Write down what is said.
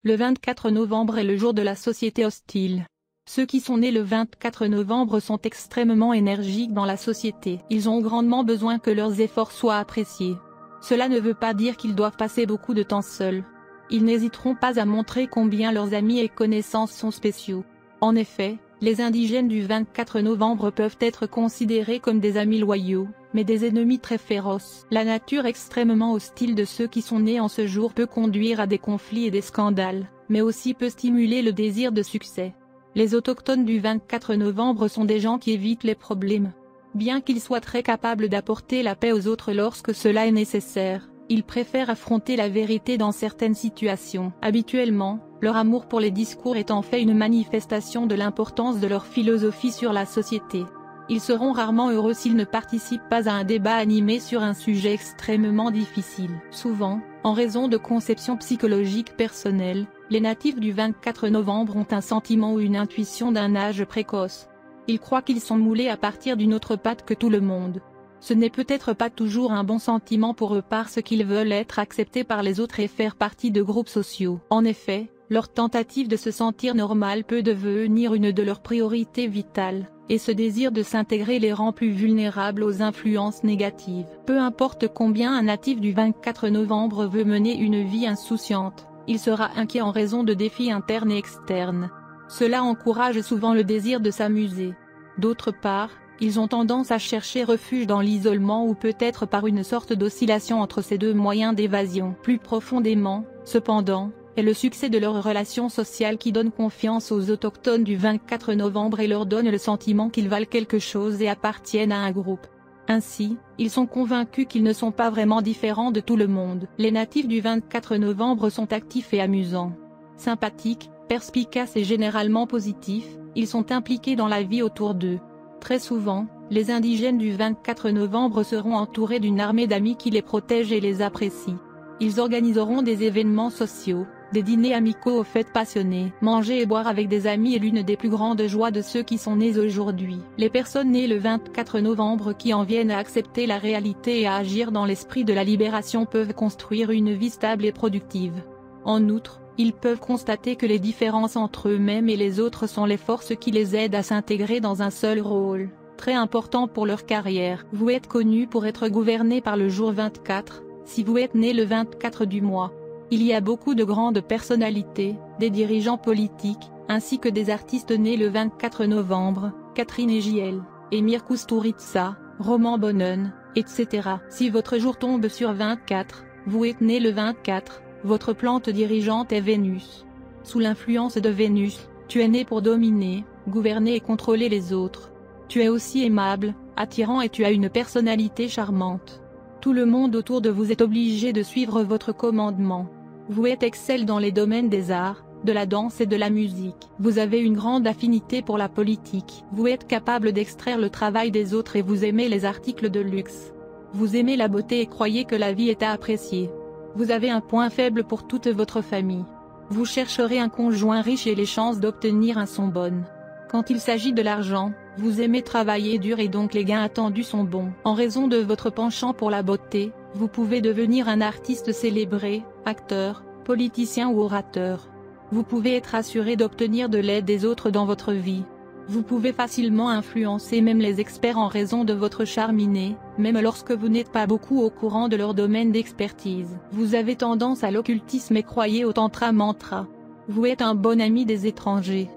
Le 24 novembre est le jour de la société hostile. Ceux qui sont nés le 24 novembre sont extrêmement énergiques dans la société. Ils ont grandement besoin que leurs efforts soient appréciés. Cela ne veut pas dire qu'ils doivent passer beaucoup de temps seuls. Ils n'hésiteront pas à montrer combien leurs amis et connaissances sont spéciaux. En effet, les indigènes du 24 novembre peuvent être considérés comme des amis loyaux, mais des ennemis très féroces. La nature extrêmement hostile de ceux qui sont nés en ce jour peut conduire à des conflits et des scandales, mais aussi peut stimuler le désir de succès. Les autochtones du 24 novembre sont des gens qui évitent les problèmes. Bien qu'ils soient très capables d'apporter la paix aux autres lorsque cela est nécessaire, ils préfèrent affronter la vérité dans certaines situations. Habituellement, leur amour pour les discours est en fait une manifestation de l'importance de leur philosophie sur la société. Ils seront rarement heureux s'ils ne participent pas à un débat animé sur un sujet extrêmement difficile. Souvent, en raison de conceptions psychologiques personnelles, les natifs du 24 novembre ont un sentiment ou une intuition d'un âge précoce. Ils croient qu'ils sont moulés à partir d'une autre patte que tout le monde. Ce n'est peut-être pas toujours un bon sentiment pour eux parce qu'ils veulent être acceptés par les autres et faire partie de groupes sociaux. En effet, leur tentative de se sentir normal peut devenir une de leurs priorités vitales, et ce désir de s'intégrer les rend plus vulnérables aux influences négatives. Peu importe combien un natif du 24 novembre veut mener une vie insouciante, il sera inquiet en raison de défis internes et externes. Cela encourage souvent le désir de s'amuser. D'autre part, ils ont tendance à chercher refuge dans l'isolement ou peut-être par une sorte d'oscillation entre ces deux moyens d'évasion. Plus profondément, cependant, est le succès de leurs relations sociales qui donne confiance aux autochtones du 24 novembre et leur donne le sentiment qu'ils valent quelque chose et appartiennent à un groupe. Ainsi, ils sont convaincus qu'ils ne sont pas vraiment différents de tout le monde. Les natifs du 24 novembre sont actifs et amusants. Sympathiques, perspicaces et généralement positifs, ils sont impliqués dans la vie autour d'eux. Très souvent, les indigènes du 24 novembre seront entourés d'une armée d'amis qui les protègent et les apprécient. Ils organiseront des événements sociaux, des dîners amicaux aux fêtes passionnées. Manger et boire avec des amis est l'une des plus grandes joies de ceux qui sont nés aujourd'hui. Les personnes nées le 24 novembre qui en viennent à accepter la réalité et à agir dans l'esprit de la libération peuvent construire une vie stable et productive. En outre, ils peuvent constater que les différences entre eux-mêmes et les autres sont les forces qui les aident à s'intégrer dans un seul rôle, très important pour leur carrière. Vous êtes connu pour être gouverné par le jour 24, si vous êtes né le 24 du mois. Il y a beaucoup de grandes personnalités, des dirigeants politiques, ainsi que des artistes nés le 24 novembre, Catherine Egiel, Emir Kusturica, Roman Bonnen, etc. Si votre jour tombe sur 24, vous êtes né le 24, votre plante dirigeante est Vénus. Sous l'influence de Vénus, tu es né pour dominer, gouverner et contrôler les autres. Tu es aussi aimable, attirant et tu as une personnalité charmante. Tout le monde autour de vous est obligé de suivre votre commandement. Vous êtes excellent dans les domaines des arts, de la danse et de la musique. Vous avez une grande affinité pour la politique. Vous êtes capable d'extraire le travail des autres et vous aimez les articles de luxe. Vous aimez la beauté et croyez que la vie est à apprécier. Vous avez un point faible pour toute votre famille. Vous chercherez un conjoint riche et les chances d'obtenir un sont bonnes. Quand il s'agit de l'argent, vous aimez travailler dur et donc les gains attendus sont bons. En raison de votre penchant pour la beauté, vous pouvez devenir un artiste célébré, acteur, politicien ou orateur. Vous pouvez être assuré d'obtenir de l'aide des autres dans votre vie. Vous pouvez facilement influencer même les experts en raison de votre charme inné, même lorsque vous n'êtes pas beaucoup au courant de leur domaine d'expertise. Vous avez tendance à l'occultisme et croyez au tantra mantra. Vous êtes un bon ami des étrangers.